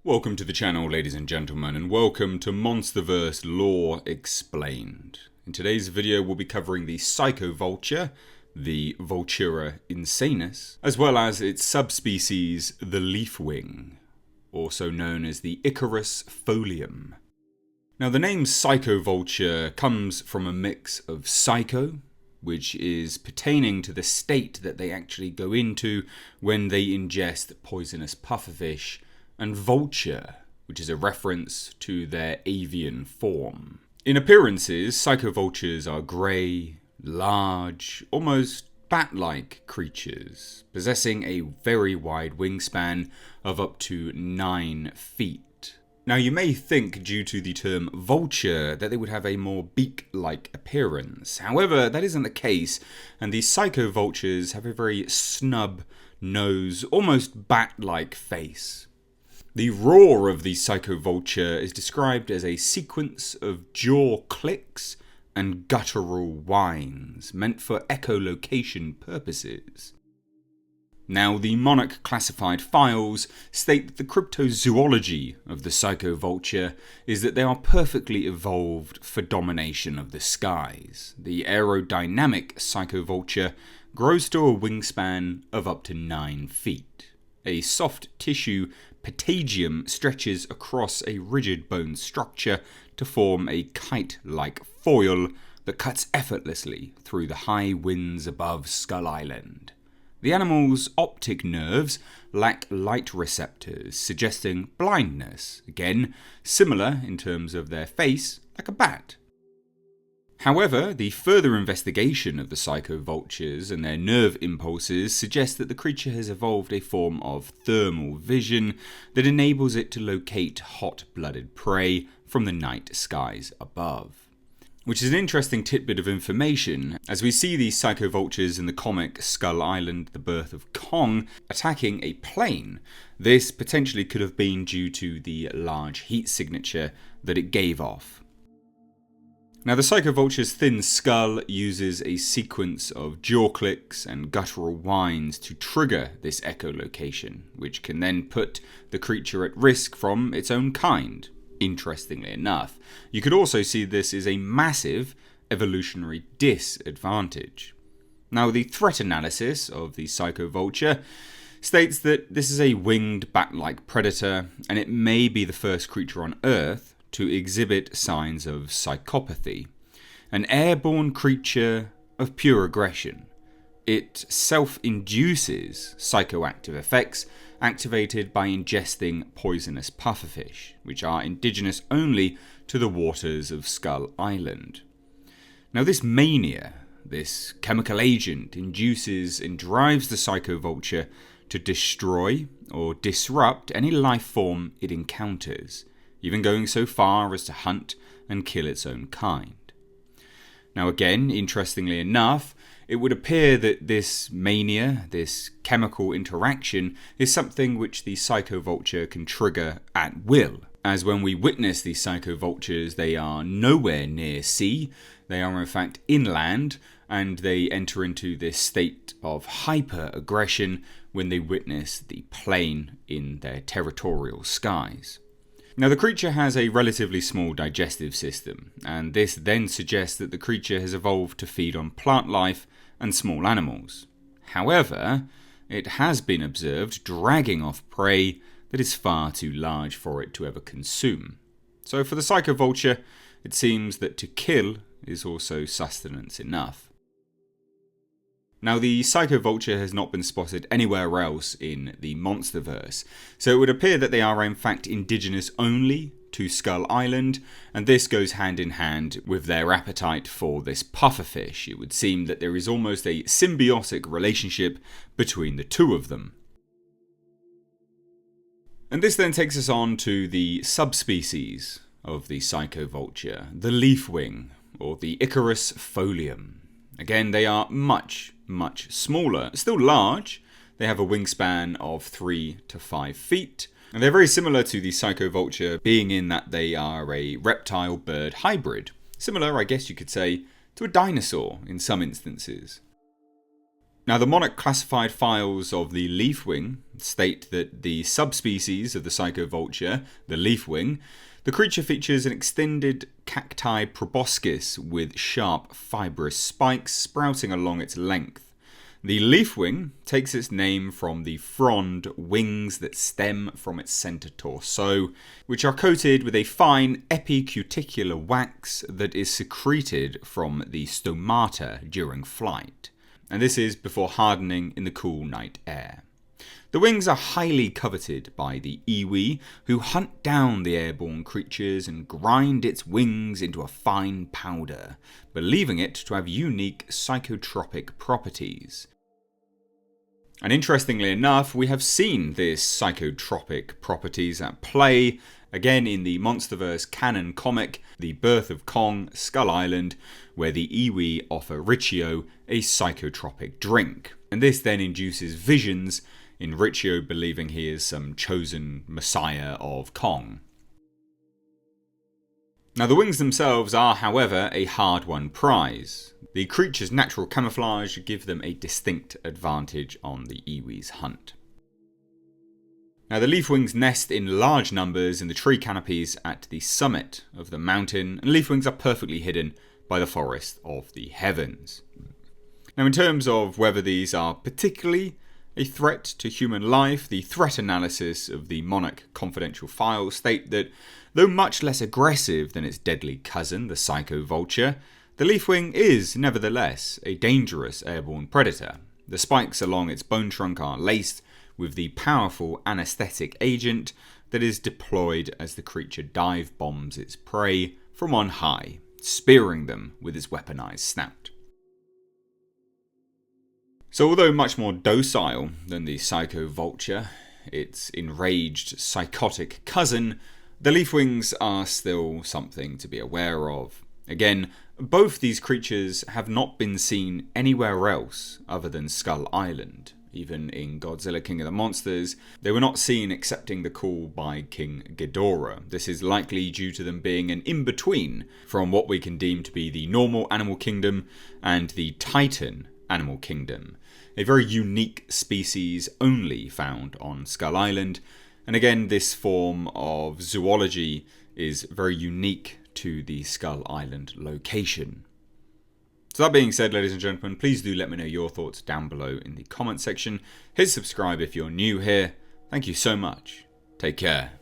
Welcome to the channel, ladies and gentlemen, and welcome to Monsterverse Lore Explained. In today's video we'll be covering the Psychovulture, the Vultura insanus, as well as its subspecies, the leafwing, also known as the Icarus folium. Now the name Psychovulture comes from a mix of psycho, which is pertaining to the state that they actually go into when they ingest poisonous pufferfish, and vulture, which is a reference to their avian form. In appearances, psychovultures are grey, large, almost bat-like creatures, possessing a very wide wingspan of up to 9 feet. Now you may think, due to the term vulture, that they would have a more beak-like appearance. However, that isn't the case, and these psychovultures have a very snub nose, almost bat-like face. The roar of the Psychovulture is described as a sequence of jaw clicks and guttural whines meant for echolocation purposes. Now, the Monarch classified files state that the cryptozoology of the Psychovulture is that they are perfectly evolved for domination of the skies. The aerodynamic Psychovulture grows to a wingspan of up to 9 feet. A soft tissue patagium stretches across a rigid bone structure to form a kite-like foil that cuts effortlessly through the high winds above Skull Island. The animal's optic nerves lack light receptors, suggesting blindness, again similar in terms of their face, like a bat. However, the further investigation of the psychovultures and their nerve impulses suggests that the creature has evolved a form of thermal vision that enables it to locate hot-blooded prey from the night skies above. Which is an interesting tidbit of information, as we see these psychovultures in the comic Skull Island, The Birth of Kong, attacking a plane. This potentially could have been due to the large heat signature that it gave off. Now the Psychovulture's thin skull uses a sequence of jaw clicks and guttural whines to trigger this echolocation, which can then put the creature at risk from its own kind, interestingly enough. You could also see this as a massive evolutionary disadvantage. Now the threat analysis of the Psychovulture states that this is a winged bat-like predator, and it may be the first creature on Earth to exhibit signs of psychopathy, an airborne creature of pure aggression. It self-induces psychoactive effects activated by ingesting poisonous pufferfish, which are indigenous only to the waters of Skull Island. Now this mania, this chemical agent, induces and drives the Psychovulture to destroy or disrupt any life form it encounters, even going so far as to hunt and kill its own kind. Now again, interestingly enough, it would appear that this mania, this chemical interaction, is something which the Psychovulture can trigger at will. As when we witness these Psychovultures, they are nowhere near sea, they are in fact inland, and they enter into this state of hyper-aggression when they witness the plane in their territorial skies. Now the creature has a relatively small digestive system, and this then suggests that the creature has evolved to feed on plant life and small animals. However, it has been observed dragging off prey that is far too large for it to ever consume. So for the Psychovulture, it seems that to kill is also sustenance enough. Now the Psychovulture has not been spotted anywhere else in the Monsterverse, so it would appear that they are in fact indigenous only to Skull Island, and this goes hand in hand with their appetite for this pufferfish. It would seem that there is almost a symbiotic relationship between the two of them. And this then takes us on to the subspecies of the Psychovulture, the leafwing, or the Icarus folium. Again, they are much smaller, still large. They have a wingspan of 3 to 5 feet. And they're very similar to the Psychovulture, being in that they are a reptile-bird hybrid. Similar, I guess you could say, to a dinosaur in some instances. Now, the Monarch classified files of the leafwing state that the subspecies of the Psychovulture, the leafwing, the creature features an extended cacti proboscis with sharp fibrous spikes sprouting along its length. The leafwing takes its name from the frond wings that stem from its centre torso, which are coated with a fine epicuticular wax that is secreted from the stomata during flight, and this is before hardening in the cool night air. The wings are highly coveted by the iwi, who hunt down the airborne creatures and grind its wings into a fine powder, believing it to have unique psychotropic properties. And interestingly enough, we have seen this psychotropic properties at play again in the Monsterverse canon comic, The Birth of Kong, Skull Island, where the iwi offer Riccio a psychotropic drink, and this then induces visions in Riccio believing he is some chosen messiah of Kong. Now, the wings themselves are, however, a hard-won prize. The creature's natural camouflage give them a distinct advantage on the iwi's hunt. Now, the leafwings nest in large numbers in the tree canopies at the summit of the mountain, and leafwings are perfectly hidden by the forest of the heavens. Now, in terms of whether these are particularly a threat to human life, the threat analysis of the Monarch confidential files state that, though much less aggressive than its deadly cousin, the Psychovulture, the leafwing is, nevertheless, a dangerous airborne predator. The spikes along its bone trunk are laced with the powerful anesthetic agent that is deployed as the creature dive bombs its prey from on high, spearing them with its weaponized snout. So although much more docile than the Psychovulture, its enraged psychotic cousin, the leafwings are still something to be aware of. Again, both these creatures have not been seen anywhere else other than Skull Island. Even in Godzilla King of the Monsters, they were not seen accepting the call by King Ghidorah. This is likely due to them being an in-between from what we can deem to be the normal animal kingdom and the Titan animal kingdom, a very unique species only found on Skull Island. And again, this form of zoology is very unique to the Skull Island location. So that being said, ladies and gentlemen, please do let me know your thoughts down below in the comment section. Hit subscribe if you're new here. Thank you so much. Take care.